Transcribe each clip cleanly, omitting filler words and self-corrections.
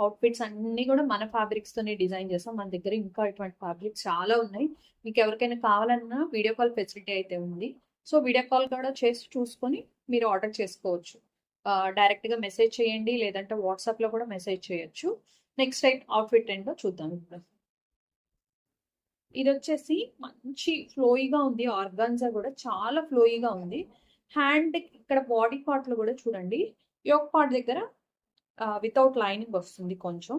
Outfits అన్నీ కూడా మన ఫ్యాబ్రిక్స్ తోనే డిజైన్ చేస్తాం. మన దగ్గర ఇంకా ఇటువంటి ఫ్యాబ్రిక్స్ చాలా ఉన్నాయి. మీకు ఎవరికైనా కావాలన్నా వీడియో కాల్ ఫెసిలిటీ అయితే ఉంది. సో వీడియో కాల్ కూడా చేసి చూసుకొని మీరు ఆర్డర్ చేసుకోవచ్చు. డైరెక్ట్గా మెసేజ్ చేయండి, లేదంటే వాట్సాప్లో కూడా మెసేజ్ చేయొచ్చు. నెక్స్ట్ అవుట్ఫిట్ ఏంటో చూద్దాం ఇప్పుడు. ఇది వచ్చేసి మంచి ఫ్లోయిగా ఉంది. ఆర్గాన్జా కూడా చాలా ఫ్లోయిగా ఉంది. హ్యాండ్ ఇక్కడ బాడీ పార్ట్ లో కూడా చూడండి, యోక్ పార్ట్ దగ్గర వితౌట్ లైనింగ్ వస్తుంది కొంచెం.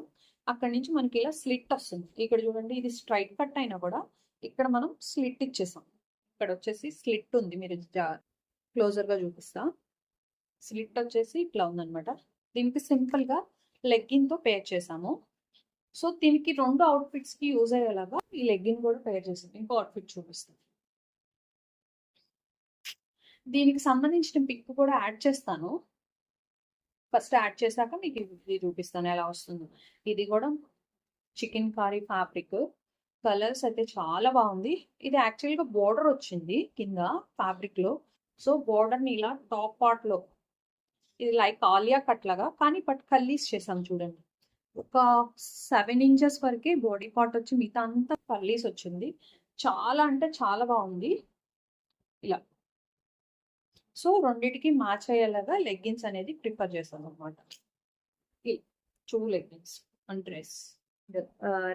అక్కడ నుంచి మనకి ఇలా స్లిట్ వస్తుంది. ఇక్కడ చూడండి, ఇది స్ట్రైట్ కట్ అయినా కూడా ఇక్కడ మనం స్లిట్ ఇచ్చేసాం. ఇక్కడ వచ్చేసి స్లిట్ ఉంది, మీరు క్లోజర్ గా చూపిస్తా. స్లిట్ వచ్చేసి ఇట్లా ఉందన్నమాట. దీనికి సింపుల్ గా లెగ్గిన్ తో పేర్ చేసాము. సో దీనికి 2 అవుట్ఫిట్స్ కి యూజ్ అయ్యేలాగా ఈ లెగ్గిన్ కూడా పేర్ చేసాం. ఇంకో అవుట్ఫిట్ చూపిస్తాం. దీనికి సంబంధించిన పిక్ కూడా యాడ్ చేస్తాను. ఫస్ట్ యాడ్ చేశాక మీకు ఇది చూపిస్తాను ఎలా వస్తుందో. ఇది కూడా చికెన్ కారీ ఫ్యాబ్రిక్. కలర్స్ అయితే చాలా బాగుంది. ఇది యాక్చువల్గా బోర్డర్ వచ్చింది కింద ఫ్యాబ్రిక్ లో. సో బోర్డర్ ని ఇలా టాప్ పార్ట్ లో ఇది లైక్ ఆలియా కట్ లాగా, కానీ బట్ కల్లీస్ చేసాం చూడండి. ఒక 7 ఇంచెస్ వరకే బాడీ పార్ట్ వచ్చి మిగతా అంతా కల్లీస్ వచ్చింది. చాలా అంటే చాలా బాగుంది ఇలా. సో రెండిటికి మ్యాచ్ అయ్యేలాగా లెగ్గిన్స్ అనేది ప్రిఫర్ చేస్తాను అనమాట. 2 లెగ్గిన్స్ అండ్ డ్రెస్.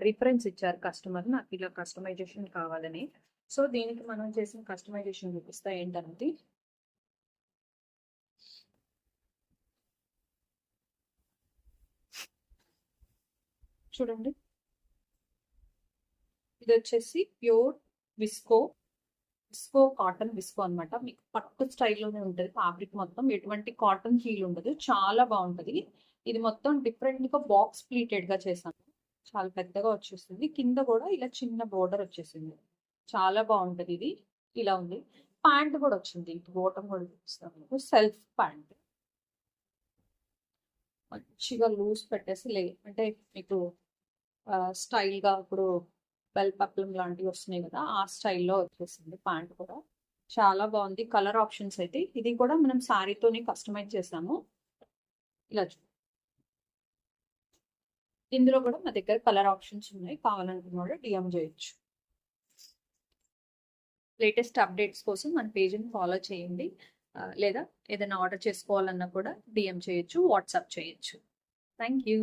రిఫరెన్స్ ఇచ్చారు కస్టమర్, నాకు ఇలా కస్టమైజేషన్ కావాలని. సో దీనికి మనం చేసిన కస్టమైజేషన్ చూపిస్తా ఏంటన్నది. చూడండి, ఇది వచ్చేసి ప్యూర్ విస్కో కాటన్ విస్కో అనమాట. మీకు పట్టు స్టైల్లోనే ఉంటుంది ఫ్యాబ్రిక్ మొత్తం. ఎటువంటి కాటన్ ఫీల్ ఉండదు, చాలా బాగుంటుంది. ఇది మొత్తం డిఫరెంట్ గా బాక్స్ ప్లీటెడ్ గా చేశాను. చాలా పెద్దగా వచ్చేస్తుంది. కింద కూడా ఇలా చిన్న బోర్డర్ వచ్చేసింది. చాలా బాగుంటది. ఇది ఇలా ఉంది. ప్యాంట్ కూడా వచ్చింది. బోటం కూడా చూపిస్తాను. సెల్ఫ్ ప్యాంట్ మంచిగా లూజ్ పెట్టేసి అంటే మీకు స్టైల్ గా ఇప్పుడు బెల్ పప్లం లాంటివి వస్తున్నాయి కదా, ఆ స్టైల్లో వచ్చేసింది. ప్యాంట్ కూడా చాలా బాగుంది. కలర్ ఆప్షన్స్ అయితే ఇది కూడా మనం శారీతోనే కస్టమైజ్ చేసాము. ఇలా ఇందులో కూడా మా దగ్గర కలర్ ఆప్షన్స్ ఉన్నాయి, కావాలనుకున్న కూడా డిఎం చేయొచ్చు. లేటెస్ట్ అప్డేట్స్ కోసం మన పేజ్ని ఫాలో చేయండి. లేదా ఏదైనా ఆర్డర్ చేసుకోవాలన్నా కూడా డిఎం చేయొచ్చు, వాట్సాప్ చేయొచ్చు. Thank you.